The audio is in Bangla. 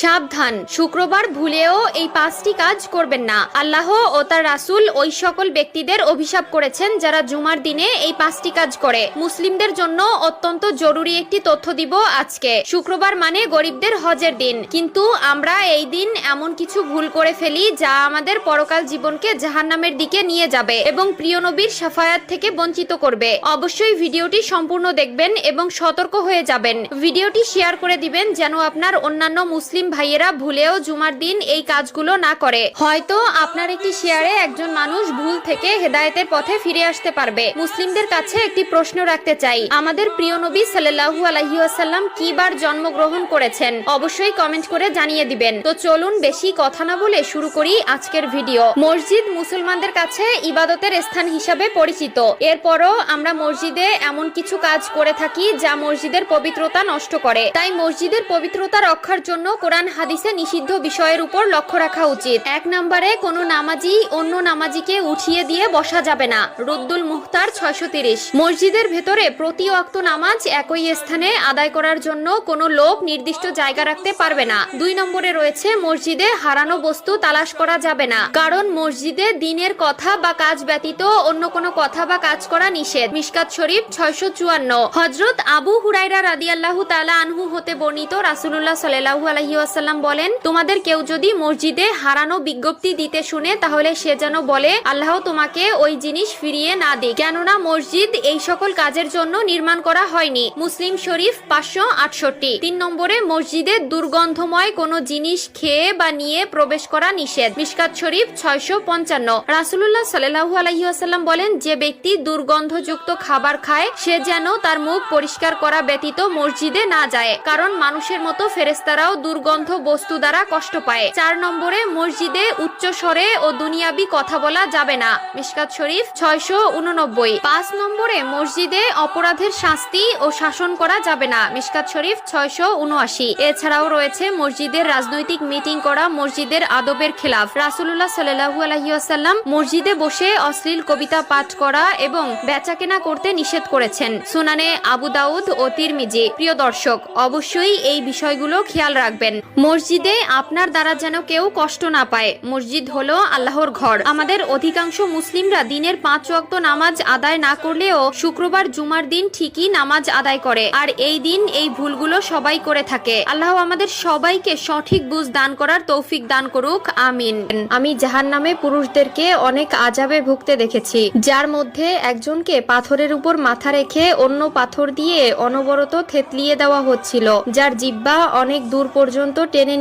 সাবধান, শুক্রবার ভুলেও এই 5টি কাজ করবেন না। আল্লাহ ও তার রাসূল ওই সকল ব্যক্তিদের অভিশাপ করেছেন যারা জুমার দিনে এই 5টি কাজ করে। মুসলিমদের জন্য অত্যন্ত জরুরি একটি তথ্য দিব আজকে। শুক্রবার মানে গরিবদের হজের দিন, কিন্তু আমরা এই দিন এমন কিছু ভুল করে ফেলি যা আমাদের পরকাল জীবনকে জাহান্নামের দিকে নিয়ে যাবে এবং প্রিয় নবীর শাফায়াত থেকে বঞ্চিত করবে। অবশ্যই ভিডিওটি সম্পূর্ণ দেখবেন এবং সতর্ক হয়ে যাবেন। ভিডিওটি শেয়ার করে দিবেন যেন আপনার অন্যান্য মুসলিম ভাইয়েরা ভুলেও জুমার দিন এই কাজগুলো না করে। হয়তো আপনার একটি শেয়ারে একজন মানুষ ভুল থেকে হেদায়েতের পথে ফিরে আসতে পারবে। মুসলিমদের কাছে একটি প্রশ্ন রাখতে চাই, আমাদের প্রিয় নবী সাল্লাল্লাহু আলাইহি ওয়াসাল্লাম কি বার জন্মগ্রহণ করেছেন? অবশ্যই কমেন্ট করে জানিয়ে দিবেন। তো চলুন বেশি কথা না বলে শুরু করি আজকের ভিডিও। মসজিদ মুসলমানদের কাছে ইবাদতের স্থান হিসাবে পরিচিত। এরপরও আমরা মসজিদে এমন কিছু কাজ করে থাকি যা মসজিদের পবিত্রতা নষ্ট করে। তাই মসজিদের পবিত্রতা রক্ষার জন্য কোরআন হাদিসে নিষিদ্ধ বিষয়ের উপর লক্ষ্য রাখা উচিত। 1 নম্বরে কোনো নামাজি অন্য নামাজিকে উঠিয়ে দিয়ে বসা যাবে না। রুদ্দুল মুখতার 630। মসজিদের ভেতরে প্রতি ওয়াক্ত নামাজ একই স্থানে আদায় করার জন্য কোনো লোক নির্দিষ্ট জায়গা রাখতে পারবে না। 2 নম্বরে রয়েছে মসজিদে হারানো বস্তু তালাশ করা যাবে না, কারণ মসজিদে দ্বীনের কথা বা কাজ ব্যতীত অন্য কোনো কথা বা কাজ করা নিষেধ। মিশকাত শরীফ 654। হযরত আবু হুরায়রা রাদিয়াল্লাহু তাআলা আনহু হতে বর্ণিত, রাসূলুল্লাহ সাল্লাল্লাহু আলাইহি ওয়াসাল্লাম বলেন, তোমাদের কেউ যদি মসজিদে হারানো বিজ্ঞপ্তি দিতে শুনে তাহলে সে যেন বলে, আল্লাহ তোমাকে ওই জিনিস ফিরিয়ে না দিক, কেননা মসজিদ এই সকল কাজের জন্য নির্মাণ করা হয়নি। মুসলিম শরীফ 568। 3 নম্বরে মসজিদে দুর্গন্ধময় কোনো জিনিস খেয়ে বা নিয়ে প্রবেশ করা নিষেধ। মিশকাত শরীফ 655। রাসূলুল্লাহ সাল্লাল্লাহু আলাইহি ওয়াসাল্লাম বলেন, যে ব্যক্তি দুর্গন্ধযুক্ত খাবার খায় সে যেন তার মুখ পরিষ্কার করা ব্যতীত মসজিদে না যায়, কারণ মানুষের মতো ফেরেশতারাও দুর্গন্ধ বস্তু দ্বারা কষ্ট পায়। 4 নম্বরে মসজিদে উচ্চ স্বরে ও দুনিয়াবি কথা বলা যাবে না। মিশকাত শরীফ 689। 5 নম্বরে মসজিদে অপরাধের শাস্তি ও শাসন করা যাবে না। মিশকাত শরীফ 679। এছাড়াও রয়েছে মসজিদের রাজনৈতিক মিটিং করা মসজিদের আদবের খেলাফ। রাসূলুল্লাহ সাল্লাল্লাহু আলাইহি ওয়াসাল্লাম মসজিদে বসে অশ্লীল কবিতা পাঠ করা এবং বেচাকেনা করতে নিষেধ করেছেন। সুনানে আবু দাউদ ও তিরমিজি। প্রিয় দর্শক, অবশ্যই এই বিষয়গুলো খেয়াল রাখবেন। মসজিদে আপনার দ্বারা যেন কেউ কষ্ট না পায়। মসজিদ হলো আল্লাহর ঘর। আমাদের অধিকাংশ মুসলিমরা দিনের 5 ওয়াক্ত নামাজ আদায় না করলেও শুক্রবার জুমার দিন ঠিকই নামাজ আদায় করে, আর এই দিন এই ভুলগুলো সবাই করে থাকে। আল্লাহ আমাদের সবাইকে সঠিক বুঝ দান করার তৌফিক দান করুক, আমিন। আমি জাহান্নামে পুরুষদেরকে অনেক আযাবে ভুগতে দেখেছি, যার মধ্যে একজনকে পাথরের উপর মাথা রেখে অন্য পাথর দিয়ে অনবরত থেতলিয়ে দেওয়া হচ্ছিল, যার জিহ্বা অনেক দূর পর্যন্ত টেনে নিয়ে